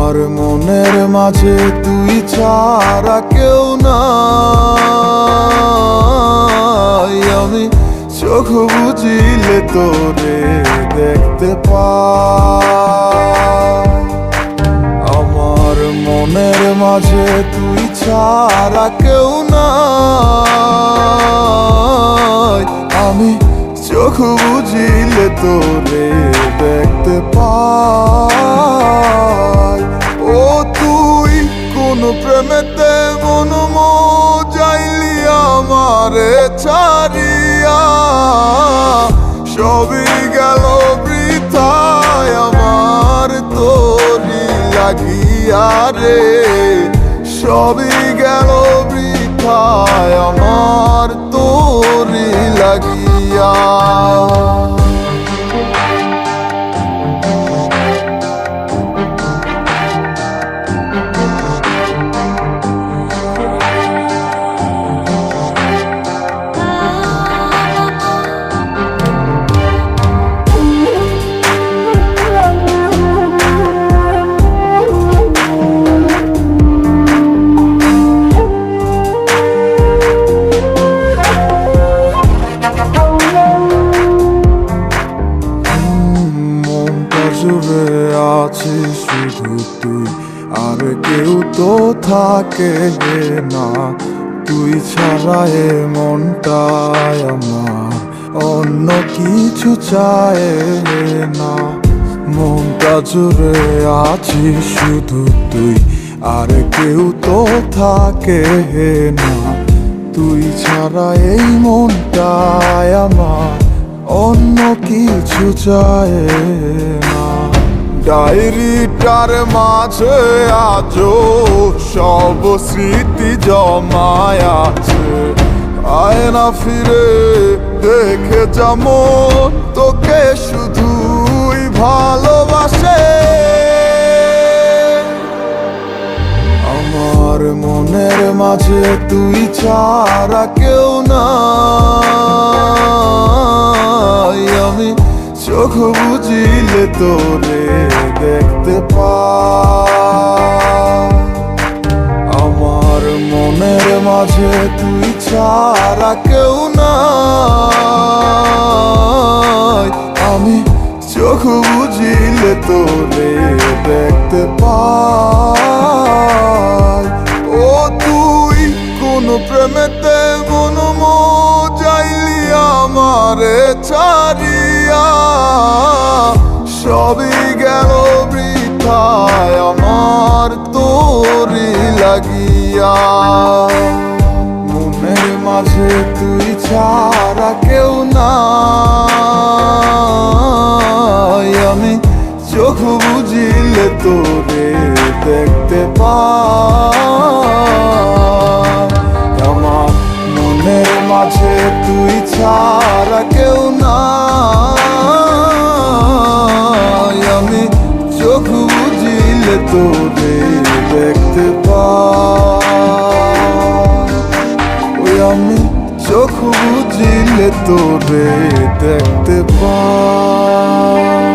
আমার মনের মাঝে তুই ছাড়া কেউ নাই। আমি চোখ বুঝিলে তোরে দেখতে পাই। আমার মনের মাঝে তুই ছাড়া কেউ নাই। আমি চোখ বুঝিলে তোরে দেখতে পাই। ও তুই কোন প্রেমেতে মন যাইলি আমারে ছাড়িয়া, সবই গেল বৃথায় আমার তোরি লাগিয়া রে। সবই গেল বৃথায় আমার তোরি লাগিয়া। জুড়ে আছিস শুধু তুই, আর কেউ তো থাকে না। তুই ছাড়া এ মনটায় আমার অন্য কিছু চায় না। মনটা জুড়ে আছিস শুধু তুই, আর কেউ তো থাকে না। তুই ছাড়া এই মনটায় আমার অন্য কিছু চায় না। ডায়েরিটার মাঝে আজও সব স্মৃতি জমায় আছে। আয় না ফিরে দেখে যেমন তোকে শুধুই ভালোবাসে। আমার মনের মাঝে তুই ছাড়া কেউ নাই। আমি চোখ বুঝিলে তোরে দেখতে পাই। আমার মনের মাঝে তুই ছাড়া কেউ নাই। আমি চোখ বুঝিলে তোরে দেখতে পাই। ও তুই কোন প্রেমেতে মন যাইলি আমারে ছাড়িয়া, সবই গেল বৃথায় আমার তোরি লাগিয়া। মনের মাঝে তুই ছাড়া কেউ নাই। আমি চোখ বুঝিলে তোরে দেখতে পাই। আমার মনের মাঝে তুই ছাড়া কেউ নাই। আমি চোখ বুঝিলে তোরে দেখতে পাই। আমি চোখ বুঝিলে তোরে দেখতে পাই।